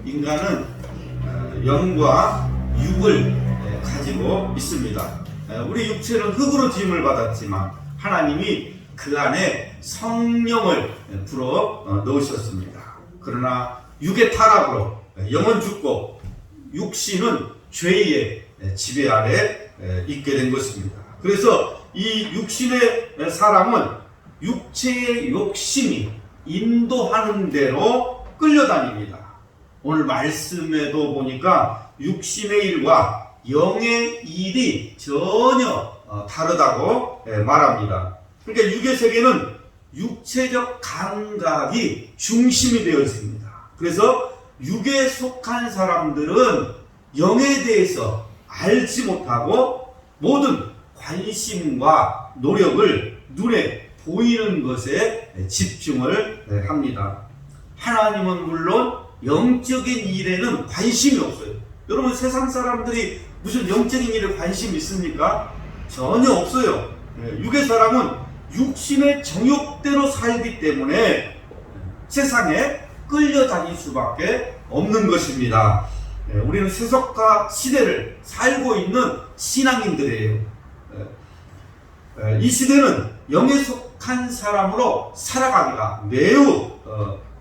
인간은 영과 육을 가지고 있습니다. 우리 육체는 흙으로 지음을 받았지만 하나님이 그 안에 성령을 불어 넣으셨습니다. 그러나 육의 타락으로 영은 죽고 육신은 죄의 지배 아래 있게 된 것입니다. 그래서 이 육신의 사람은 육체의 욕심이 인도하는 대로 끌려다닙니다. 오늘 말씀에도 보니까 육신의 일과 영의 일이 전혀 다르다고 말합니다. 그러니까 육의 세계는 육체적 감각이 중심이 되어 있습니다. 그래서 육에 속한 사람들은 영에 대해서 알지 못하고 모든 관심과 노력을 눈에 보이는 것에 집중을 합니다. 하나님은 물론 영적인 일에는 관심이 없어요. 여러분, 세상 사람들이 무슨 영적인 일에 관심이 있습니까? 전혀 없어요. 육의 사람은 육신의 정욕대로 살기 때문에 세상에 끌려다닐 수밖에 없는 것입니다. 우리는 세속화 시대를 살고 있는 신앙인들이에요. 이 시대는 영에 속한 사람으로 살아가기가 매우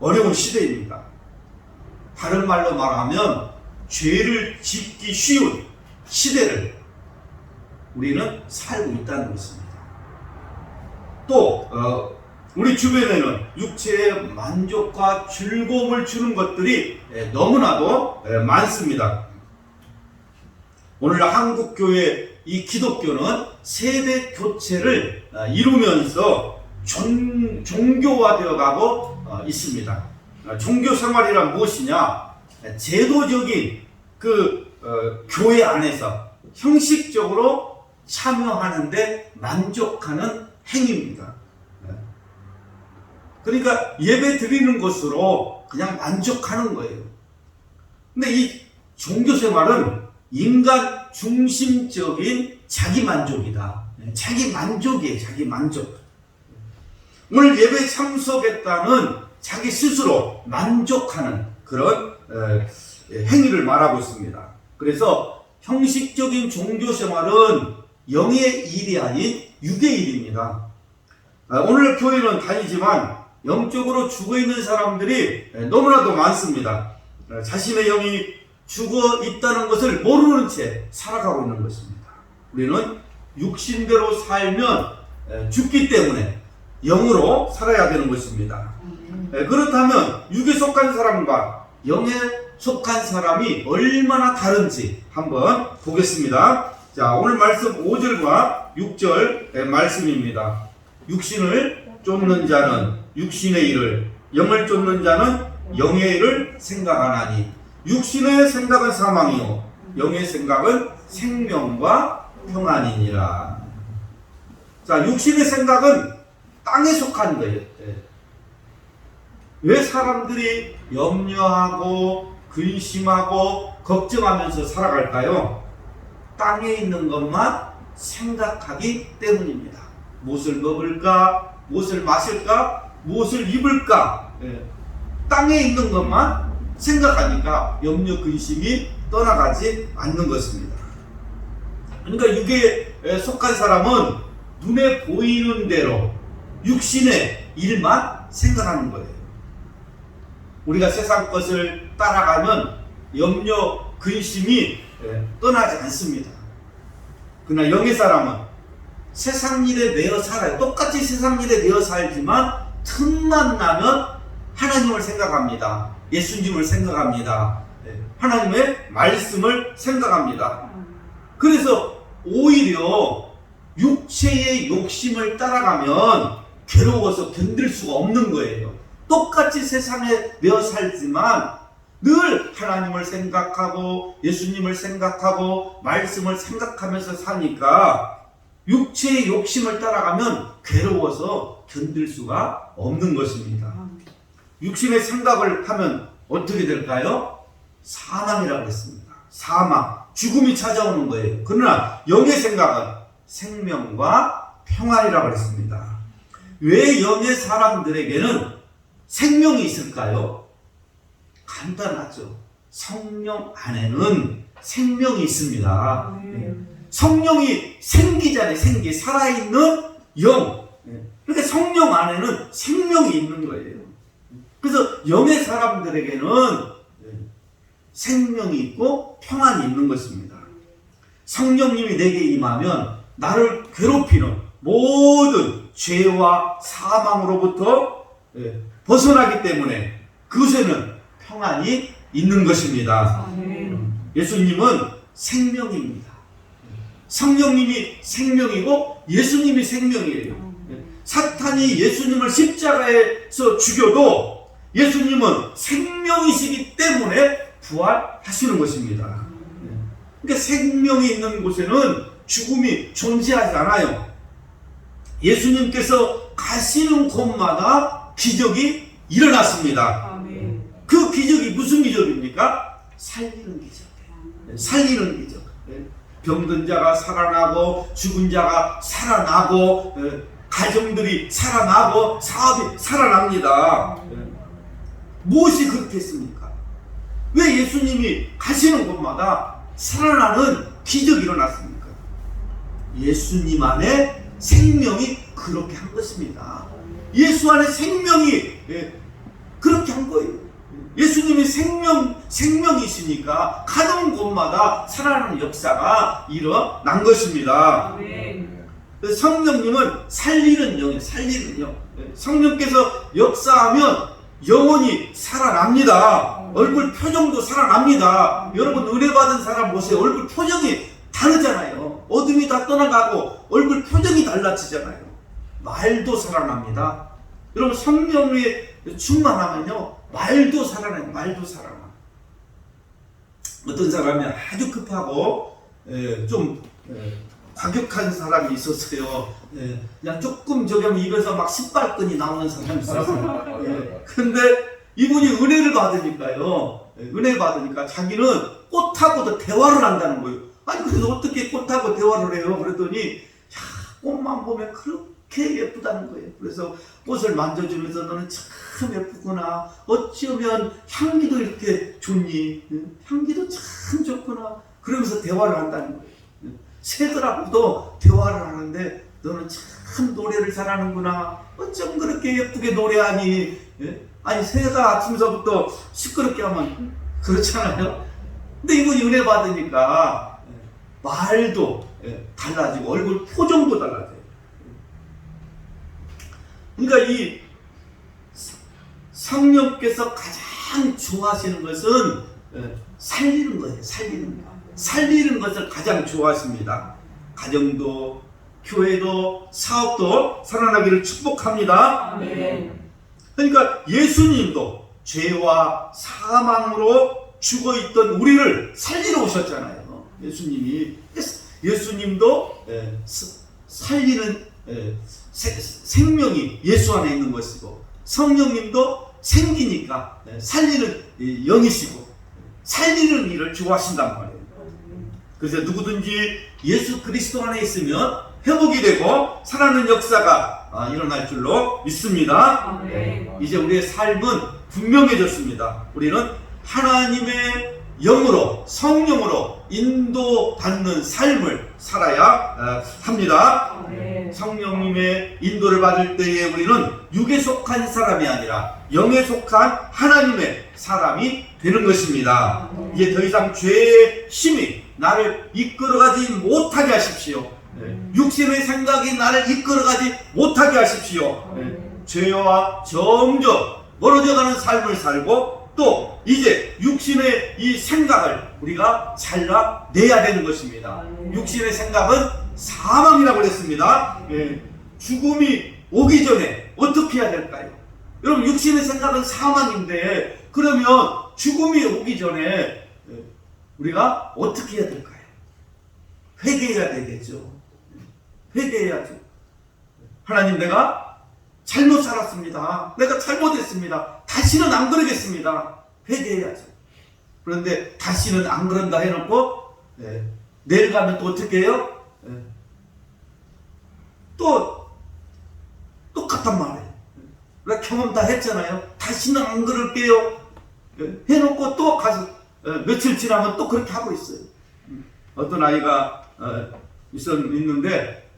어려운 시대입니다. 다른 말로 말하면 죄를 짓기 쉬운 시대를 우리는 살고 있다는 것입니다. 또 우리 주변에는 육체의 만족과 즐거움을 주는 것들이 너무나도 많습니다. 오늘 한국교회 이 기독교는 세대 교체를 이루면서 종교화되어 가고 있습니다. 종교 생활이란 무엇이냐? 제도적인 교회 안에서 형식적으로 참여하는데 만족하는 행위입니다. 그러니까 예배 드리는 것으로 그냥 만족하는 거예요. 근데 이 종교 생활은 인간 중심적인 자기 만족이다. 자기 만족이에요. 자기 만족. 오늘 예배에 참석했다는 자기 스스로 만족하는 그런 행위를 말하고 있습니다. 그래서 형식적인 종교 생활은 영의 일이 아닌 육의 일입니다. 오늘 교회는 다니지만 영적으로 죽어있는 사람들이 너무나도 많습니다. 자신의 영이 죽어 있다는 것을 모르는 채 살아가고 있는 것입니다. 우리는 육신대로 살면 죽기 때문에 영으로 살아야 되는 것입니다. 그렇다면 육에 속한 사람과 영에 속한 사람이 얼마나 다른지 한번 보겠습니다. 자, 오늘 말씀 5절과 6절 말씀입니다. 육신을 쫓는 자는 육신의 일을, 영을 쫓는 자는 영의 일을 생각하나니 육신의 생각은 사망이요 영의 생각은 생명과 평안이니라. 자, 육신의 생각은 땅에 속한 거예요. 왜 사람들이 염려하고 근심하고 걱정하면서 살아갈까요? 땅에 있는 것만 생각하기 때문입니다. 무엇을 먹을까? 무엇을 마실까? 무엇을 입을까? 땅에 있는 것만 생각하니까 염려 근심이 떠나가지 않는 것입니다. 그러니까 육에 속한 사람은 눈에 보이는 대로 육신의 일만 생각하는 거예요. 우리가 세상 것을 따라가면 염려 근심이 떠나지 않습니다. 그러나 영의 사람은 세상 일에 매여 살아요. 똑같이 세상 일에 매여 살지만 틈만 나면 하나님을 생각합니다. 예수님을 생각합니다. 하나님의 말씀을 생각합니다. 그래서 오히려 육체의 욕심을 따라가면 괴로워서 견딜 수가 없는 거예요. 똑같이 세상에 매여 살지만 늘 하나님을 생각하고 예수님을 생각하고 말씀을 생각하면서 사니까 육체의 욕심을 따라가면 괴로워서 견딜 수가 없는 것입니다. 육신의 생각을 하면 어떻게 될까요? 사망이라고 했습니다. 사망, 죽음이 찾아오는 거예요. 그러나 영의 생각은 생명과 평안이라고 했습니다. 왜 영의 사람들에게는 생명이 있을까요? 간단하죠. 성령 안에는 생명이 있습니다. 성령이 생기잖아요. 살아있는 영. 그러니까 성령 안에는 생명이 있는 거예요. 그래서 영의 사람들에게는 생명이 있고 평안이 있는 것입니다. 성령님이 내게 임하면 나를 괴롭히는 모든 죄와 사망으로부터 벗어나기 때문에 그곳에는 평안이 있는 것입니다. 예수님은 생명입니다. 성령님이 생명이고 예수님이 생명이에요. 사탄이 예수님을 십자가에서 죽여도 예수님은 생명이시기 때문에 부활하시는 것입니다. 그러니까 생명이 있는 곳에는 죽음이 존재하지 않아요. 예수님께서 가시는 곳마다 기적이 일어났습니다. 그 기적이 무슨 기적입니까? 살리는 기적. 살리는 기적. 병든 자가 살아나고 죽은 자가 살아나고 가정들이 살아나고 사업이 살아납니다. 무엇이 그렇게 했습니까? 왜 예수님이 가시는 곳마다 살아나는 기적이 일어났습니까? 예수님 안에 생명이 그렇게 한 것입니다. 예수 안에 생명이 그렇게 한 거예요. 예수님이 생명이시니까 가는 곳마다 살아나는 역사가 일어난 것입니다. 성령님은 살리는 영이에요. 살리는 영. 성령께서 역사하면 영혼이 살아납니다. 얼굴 표정도 살아납니다. 여러분 은혜 받은 사람 보세요. 얼굴 표정이 다르잖아요. 어둠이 다 떠나가고 얼굴 표정이 달라지잖아요. 말도 살아납니다. 여러분 성령에 충만하면요 말도 살아나요. 말도 살아나. 어떤 사람이 아주 급하고 좀 과격한 사람이 있었어요. 그냥 조금 저기 하면 입에서 막 신발끈이 나오는 사람이 있었어요. 근데 이분이 은혜를 받으니까요. 은혜 받으니까 자기는 꽃하고도 대화를 한다는 거예요. 아니 그래서 어떻게 꽃하고 대화를 해요? 그랬더니 야, 꽃만 보면 그렇게 예쁘다는 거예요. 그래서 꽃을 만져주면서 너는 참 예쁘구나. 어쩌면 향기도 이렇게 좋니? 향기도 참 좋구나. 그러면서 대화를 한다는 거예요. 새들하고도 대화를 하는데 너는 참 노래를 잘하는구나. 어쩜 그렇게 예쁘게 노래하니? 아니 새가 아침서부터 시끄럽게 하면 그렇잖아요. 근데 이분이 은혜 받으니까 말도 달라지고 얼굴 표정도 달라져요. 그러니까 이 성령께서 가장 좋아하시는 것은 살리는 거예요. 살리는 거. 살리는 것을 가장 좋아하십니다. 가정도 교회도 사업도 살아나기를 축복합니다. 그러니까 예수님도 죄와 사망으로 죽어있던 우리를 살리러 오셨잖아요. 예수님도 살리는 생명이 예수 안에 있는 것이고 성령님도 생기니까 살리는 영이시고 살리는 일을 좋아하신단 말이에요. 그래서 누구든지 예수 그리스도 안에 있으면 회복이 되고 살아나는 역사가 일어날 줄로 믿습니다. 이제 우리의 삶은 분명해졌습니다. 우리는 하나님의 영으로 성령으로 인도받는 삶을 살아야 합니다. 성령님의 인도를 받을 때에 우리는 육에 속한 사람이 아니라 영에 속한 하나님의 사람이 되는 것입니다. 이제 더 이상 죄의 힘이 나를 이끌어가지 못하게 하십시오. 육신의 생각이 나를 이끌어가지 못하게 하십시오. 죄와 점점 멀어져가는 삶을 살고 또 이제 육신의 이 생각을 우리가 잘라내야 되는 것입니다. 육신의 생각은 사망이라고 그랬습니다. 죽음이 오기 전에 어떻게 해야 될까요? 여러분 육신의 생각은 사망인데 그러면 죽음이 오기 전에 우리가 어떻게 해야 될까요? 회개해야 되겠죠. 회개해야죠. 하나님 내가 잘못 살았습니다. 내가 잘못했습니다. 다시는 안 그러겠습니다. 회개해야죠. 그런데 다시는 안 그런다 해놓고 내일 가면 또 어떻게 해요? 또 똑같단 말이에요. 내가 경험 다 했잖아요. 다시는 안 그럴게요. 해놓고 또 가서 며칠 지나면 또 그렇게 하고 있어요. 어떤 아이가 있는데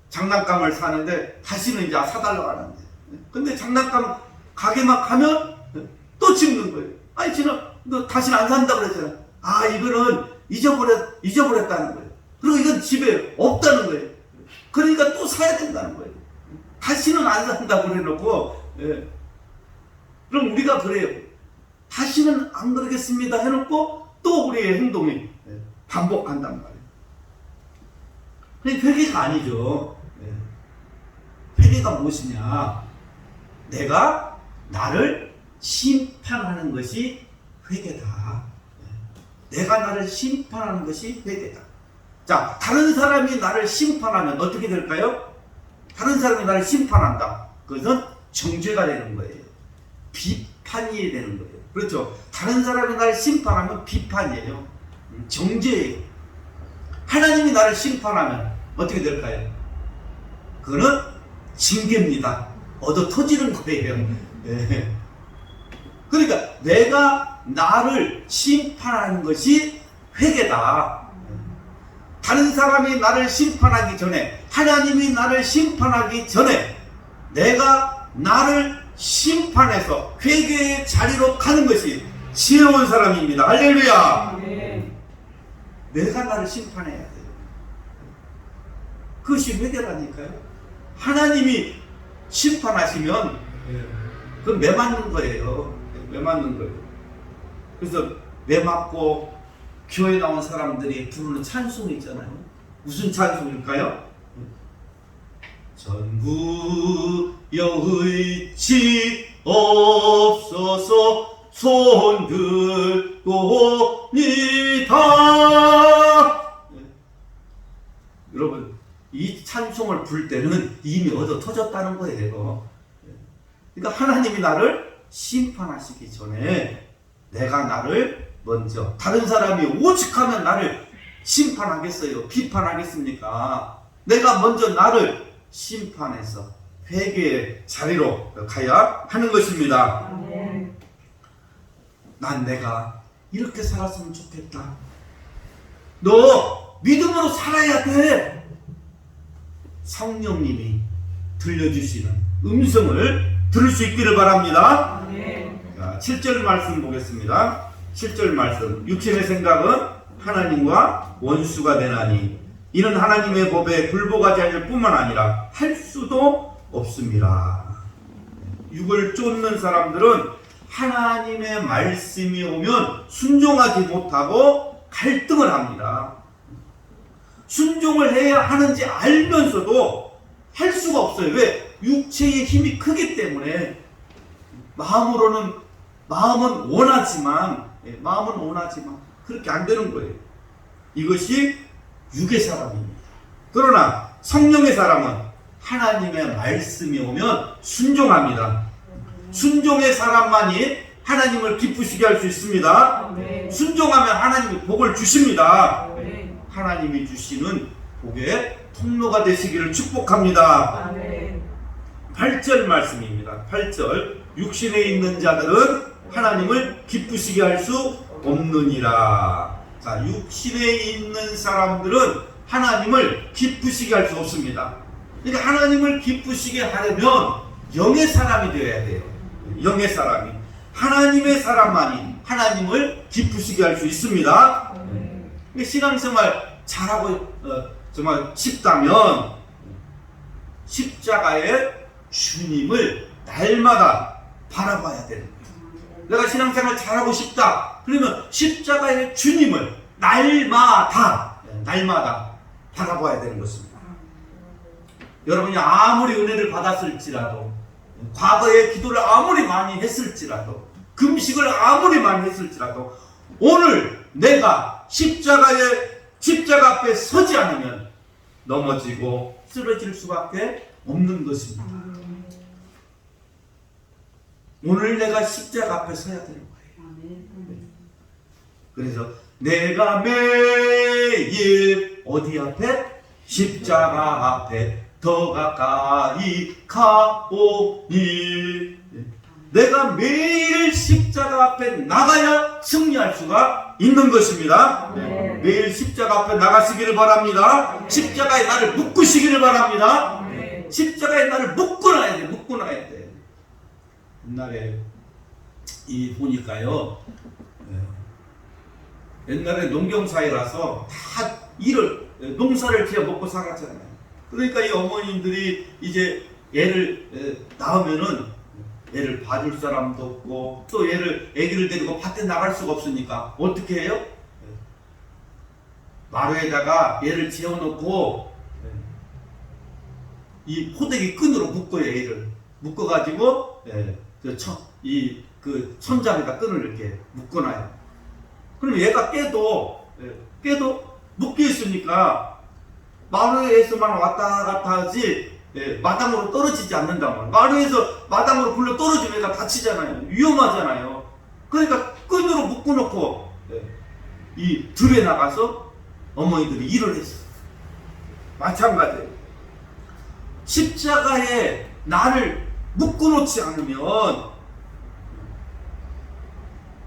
장난감을 사는데 다시는 이제 사달라고 하는데, 근데 장난감 가게만 가면 또 집는 거예요. 아니 지금 너 다시는 안 산다고 그랬잖아. 아, 이거는 잊어버렸다는 거예요. 그리고 이건 집에 없다는 거예요. 그러니까 또 사야 된다는 거예요. 다시는 안 산다고 그래놓고, 그럼 우리가 그래요. 다시는 안 그러겠습니다 해놓고 또 우리의 행동이 반복한단 말이에요. 그게 회개가 아니죠. 회개가 무엇이냐? 내가 나를 심판하는 것이 회개다. 내가 나를 심판하는 것이 회개다. 자, 다른 사람이 나를 심판하면 어떻게 될까요? 다른 사람이 나를 심판한다. 그것은 정죄가 되는 거예요. 비판이 되는 거예요. 그렇죠? 다른 사람이 나를 심판하면 비판이에요. 정죄예요. 하나님이 나를 심판하면 어떻게 될까요? 그거는 징계입니다. 얻어 터지는 거예요. 네. 그러니까 내가 나를 심판하는 것이 회개다. 다른 사람이 나를 심판하기 전에, 하나님이 나를 심판하기 전에 내가 나를 심판해서 회개의 자리로 가는 것이 지혜로운 사람입니다. 할렐루야. 내가 나를 심판해야 돼요. 그것이 회개라니까요. 하나님이 심판하시면 그건 매 맞는 거예요. 매 맞는 거예요. 그래서 매 맞고 교회 나온 사람들이 부르는 찬송이 있잖아요. 무슨 찬송일까요? 전부여의치 없어서 손들고니다. 여러분, 이 찬송을 부를 때는 이미 얻어 터졌다는 거예요. 그러니까 하나님이 나를 심판하시기 전에 내가 나를 먼저, 다른 사람이 오직하면 나를 심판하겠어요? 비판하겠습니까? 내가 먼저 나를 심판해서 회개의 자리로 가야 하는 것입니다. 난 내가 이렇게 살았으면 좋겠다. 너 믿음으로 살아야 돼. 성령님이 들려주시는 음성을 들을 수 있기를 바랍니다. 자, 7절 말씀 보겠습니다. 7절 말씀. 육신의 생각은 하나님과 원수가 되나니 이는 하나님의 법에 굴복하지 않을 뿐만 아니라 할 수도 없습니다. 육을 쫓는 사람들은 하나님의 말씀이 오면 순종하지 못하고 갈등을 합니다. 순종을 해야 하는지 알면서도 할 수가 없어요. 왜? 육체의 힘이 크기 때문에. 마음은 원하지만 그렇게 안 되는 거예요. 이것이 육의 사람입니다. 그러나 성령의 사람은 하나님의 말씀이 오면 순종합니다. 순종의 사람만이 하나님을 기쁘시게 할 수 있습니다. 순종하면 하나님이 복을 주십니다. 하나님이 주시는 복의 통로가 되시기를 축복합니다. 8절 말씀입니다. 8절. 육신에 있는 자들은 하나님을 기쁘시게 할 수 없느니라. 자, 육신에 있는 사람들은 하나님을 기쁘시게 할 수 없습니다. 그러니까 하나님을 기쁘시게 하려면 영의 사람이 되어야 돼요. 영의 사람이. 하나님의 사람만이 하나님을 기쁘시게 할 수 있습니다. 신앙생활 잘하고 정말 싶다면 십자가의 주님을 날마다 바라봐야 되는 거예요. 내가 신앙생활 잘하고 싶다. 그러면 십자가의 주님을 날마다 바라봐야 되는 것입니다. 여러분이 아무리 은혜를 받았을지라도, 과거에 기도를 아무리 많이 했을지라도, 금식을 아무리 많이 했을지라도, 오늘 내가 십자가 앞에 서지 않으면 넘어지고 쓰러질 수밖에 없는 것입니다. 오늘 내가 십자가 앞에 서야 되는 거예요. 그래서 내가 매일 어디 앞에? 십자가 앞에 더 가까이 가오니. 내가 매일 십자가 앞에 나가야 승리할 수가 있는 것입니다. 매일 십자가 앞에 나가시기를 바랍니다. 십자가에 나를 묶으시기를 바랍니다. 십자가에 나를 묶어놔야 돼. 묶어놔야 돼. 옛날에 보니까요, 옛날에 농경사회라서 다 농사를 지어 먹고 살았잖아요. 그러니까 이 어머님들이 이제 애를 낳으면은 애를 봐줄 사람도 없고, 또 애기를 데리고 밭에 나갈 수가 없으니까 어떻게 해요? 마루에다가 애를 재워놓고 이 포대기 끈으로 묶어요. 애를 묶어가지고 그 천장에다 끈을 이렇게 묶어놔요. 그럼 얘가 깨도 묶여 있으니까 마루에서만 왔다 갔다 하지 마당으로 떨어지지 않는단 말이에요. 마루에서 마당으로 굴러 떨어지면 얘가 다치잖아요. 위험하잖아요. 그러니까 끈으로 묶어놓고 이 들에 나가서 어머니들이 일을 했어요. 마찬가지예요. 십자가에 나를 묶어놓지 않으면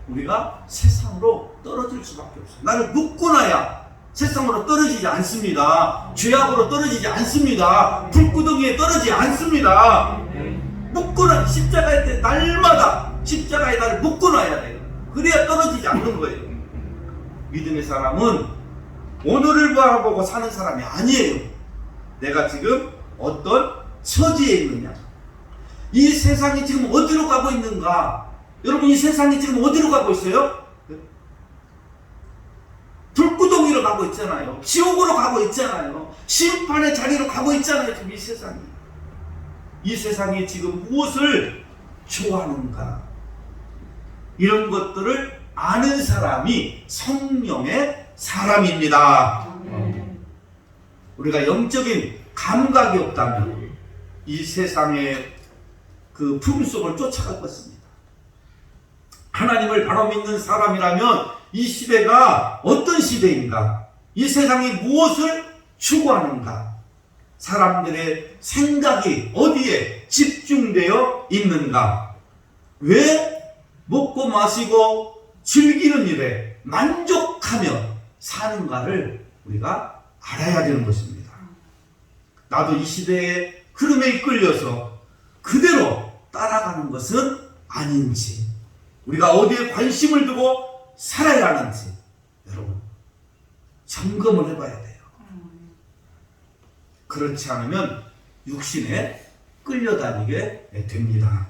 우리가 세상으로 떨어질 수밖에 없어요. 나를 묶어놔야 세상으로 떨어지지 않습니다. 죄악으로 떨어지지 않습니다. 불구덩이에 떨어지지 않습니다. 묶어놔. 십자가에 날마다 십자가에 나를 묶어놔야 돼요. 그래야 떨어지지 않는 거예요. 믿음의 사람은 오늘을 바라보고 사는 사람이 아니에요. 내가 지금 어떤 처지에 있느냐, 이 세상이 지금 어디로 가고 있는가. 여러분, 이 세상이 지금 어디로 가고 있어요? 불구덩이로 가고 있잖아요. 지옥으로 가고 있잖아요. 심판의 자리로 가고 있잖아요. 지금 이 세상이. 이 세상이 지금 무엇을 좋아하는가, 이런 것들을 아는 사람이 성령의 사람입니다. 우리가 영적인 감각이 없다면 이 세상의 그 품속을 쫓아갈 것입니다. 하나님을 바로 믿는 사람이라면 이 시대가 어떤 시대인가, 이 세상이 무엇을 추구하는가, 사람들의 생각이 어디에 집중되어 있는가, 왜 먹고 마시고 즐기는 일에 만족하며 사는가를 우리가 알아야 되는 것입니다. 나도 이 시대의 흐름에 이끌려서 그대로 따라가는 것은 아닌지, 우리가 어디에 관심을 두고 살아야 하는지 여러분 점검을 해봐야 돼요. 그렇지 않으면 육신에 끌려다니게 됩니다.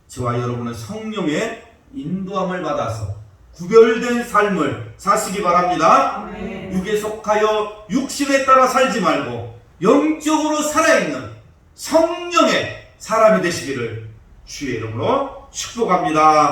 저와 여러분은 성령의 인도함을 받아서 구별된 삶을 사시기 바랍니다. 육에 속하여 육신에 따라 살지 말고 영적으로 살아있는 성령의 사람이 되시기를 주의 이름으로 축복합니다.